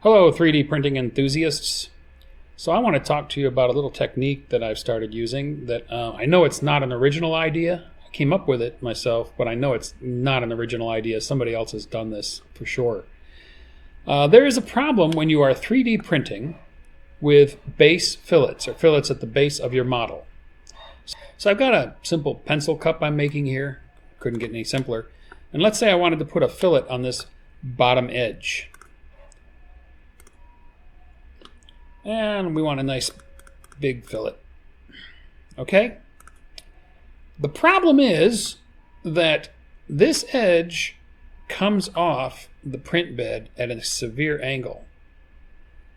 Hello 3D printing enthusiasts. So I want to talk to you about a little technique that I've started using that I know it's not an original idea. I came up with it myself, but I know it's not an original idea. Somebody else has done this for sure. There is a problem when you are 3D printing with base fillets or fillets at the base of your model. So I've got a simple pencil cup I'm making here. Couldn't get any simpler. And let's say I wanted to put a fillet on this bottom edge. And we want a nice big fillet. Okay? The problem is that this edge comes off the print bed at a severe angle.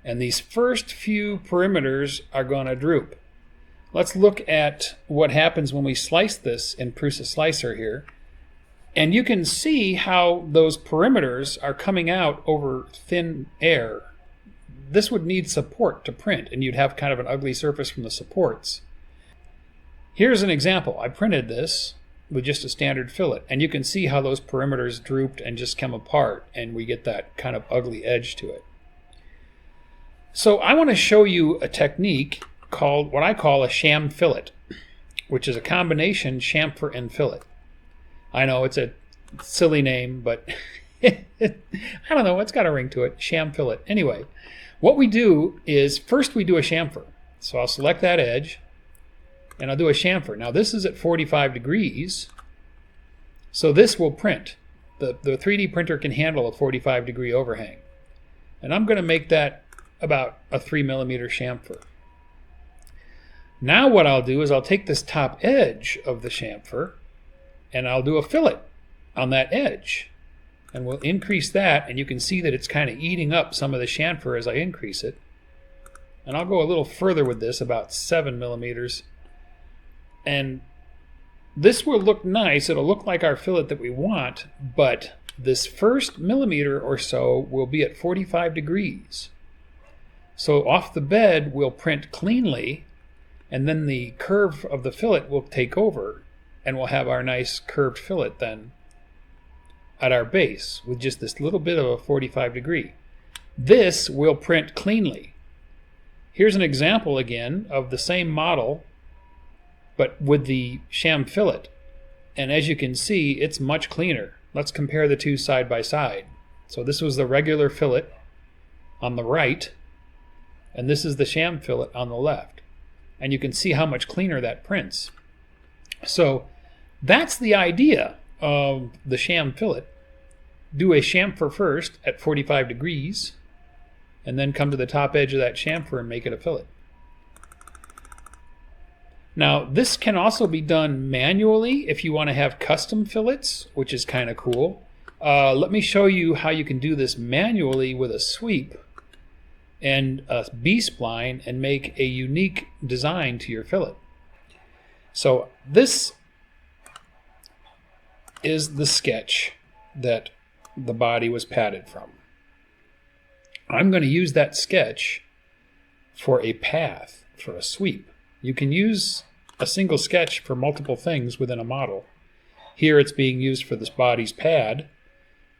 And these first few perimeters are going to droop. Let's look at what happens when we slice this in Prusa Slicer here. And you can see how those perimeters are coming out over thin air. This would need support to print, and you'd have kind of an ugly surface from the supports. Here's an example. I printed this with just a standard fillet, and you can see how those perimeters drooped and just come apart, and we get that kind of ugly edge to it. So I want to show you a technique called what I call a chamfillet, which is a combination chamfer and fillet. I know it's a silly name, but I don't know, it's got a ring to it. Chamfillet. Anyway, what we do is first we do a chamfer. So I'll select that edge and I'll do a chamfer. Now this is at 45 degrees, so this will print. The 3D printer can handle a 45 degree overhang. And I'm going to make that about a 3mm chamfer. Now what I'll do is I'll take this top edge of the chamfer and I'll do a fillet on that edge. And we'll increase that, and you can see that it's kind of eating up some of the chamfer as I increase it. And I'll go a little further with this, about 7mm. And this will look nice. It'll look like our fillet that we want, but this first millimeter or so will be at 45 degrees. So off the bed, we'll print cleanly, and then the curve of the fillet will take over, and we'll have our nice curved fillet then at our base with just this little bit of a 45 degree. This will print cleanly. Here's an example again of the same model but with the chamfillet, and as you can see it's much cleaner. Let's compare the two side by side. So this was the regular fillet on the right, and this is the chamfillet on the left, and you can see how much cleaner that prints. So that's the idea of the chamfillet. Do a chamfer first at 45 degrees and then come to the top edge of that chamfer and make it a fillet. Now this can also be done manually if you want to have custom fillets, which is kind of cool. Let me show you how you can do this manually with a sweep and a B-spline and make a unique design to your fillet. So this is the sketch that the body was padded from. I'm going to use that sketch for a path, for a sweep. You can use a single sketch for multiple things within a model. Here it's being used for this body's pad.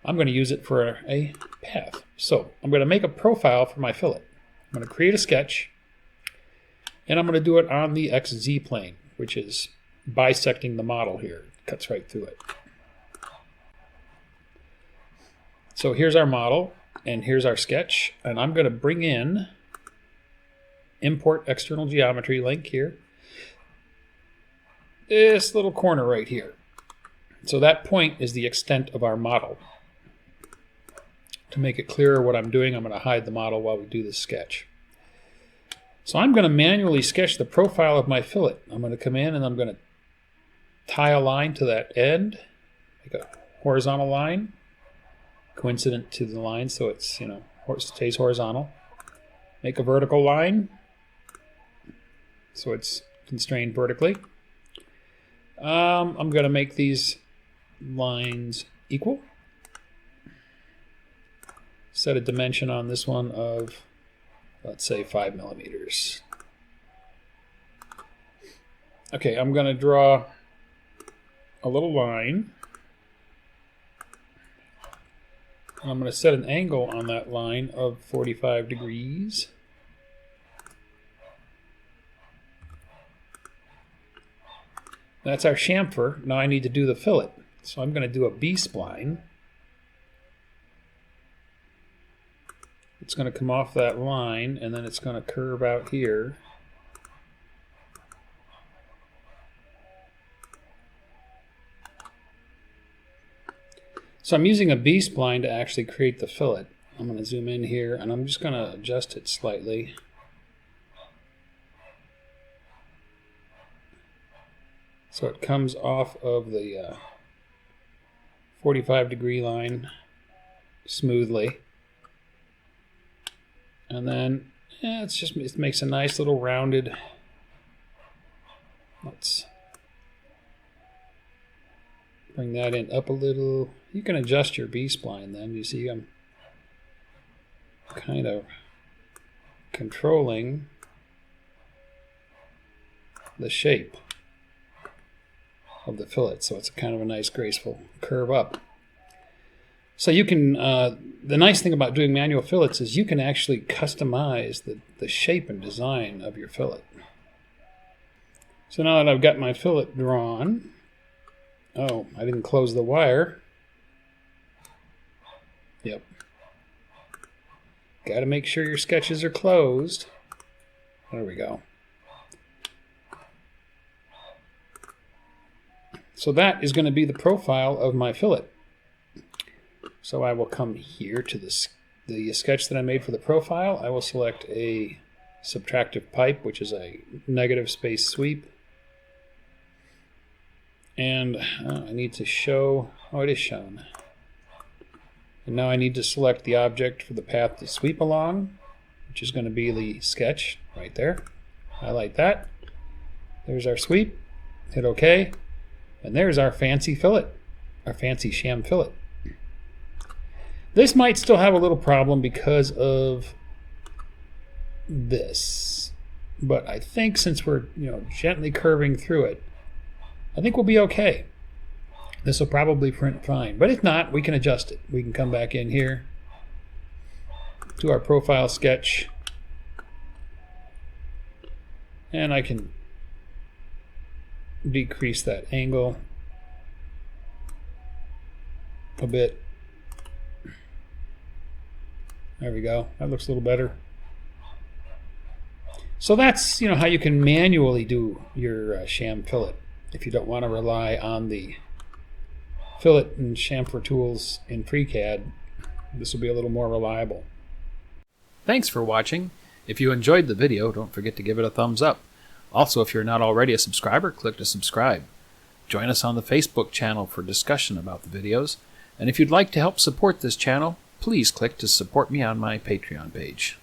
I'm going to use it for a path. So I'm going to make a profile for my fillet. I'm going to create a sketch, and I'm going to do it on the XZ plane, which is bisecting the model here. It cuts right through it. So here's our model, and here's our sketch, and I'm going to bring in import external geometry link here. This little corner right here. So that point is the extent of our model. To make it clearer what I'm doing, I'm going to hide the model while we do this sketch. So I'm going to manually sketch the profile of my fillet. I'm going to come in and I'm going to tie a line to that end, make a horizontal line, coincident to the line, so it's, stays horizontal. Make a vertical line, so it's constrained vertically. I'm going to make these lines equal. Set a dimension on this one of, let's say, 5mm. Okay, I'm going to draw a little line And I'm going to set an angle on that line of 45 degrees. That's our chamfer. Now I need to do the fillet. So I'm going to do a B-spline. It's going to come off that line, and then it's going to curve out here. So I'm using a B-spline to actually create the fillet. I'm going to zoom in here, and I'm just going to adjust it slightly. So it comes off of the 45 degree line smoothly. And then it makes a nice little rounded. Let's bring that in up a little. You can adjust your B-spline then. You see I'm kind of controlling the shape of the fillet, so it's kind of a nice graceful curve up. So you can, the nice thing about doing manual fillets is you can actually customize the shape and design of your fillet. So now that I've got my fillet drawn, oh, I didn't close the wire. Yep. Got to make sure your sketches are closed. There we go. So that is going to be the profile of my fillet. So I will come here to the sketch that I made for the profile. I will select a subtractive pipe, which is a negative space sweep. And I need to show, oh, it is shown. And now I need to select the object for the path to sweep along, which is going to be the sketch right there. Highlight that. There's our sweep. Hit OK. And there's our fancy fillet, our fancy sham fillet. This might still have a little problem because of this, but I think since we're gently curving through it, I think we'll be okay. This will probably print fine, but if not, we can adjust it. We can come back in here to our profile sketch, and I can decrease that angle a bit. There we go. That looks a little better. So that's how you can manually do your sham fillet if you don't want to rely on the fillet and chamfer tools in FreeCAD. This will be a little more reliable. Thanks for watching. If you enjoyed the video, don't forget to give it a thumbs up. Also, if you're not already a subscriber, click to subscribe. Join us on the Facebook channel for discussion about the videos. And if you'd like to help support this channel, please click to support me on my Patreon page.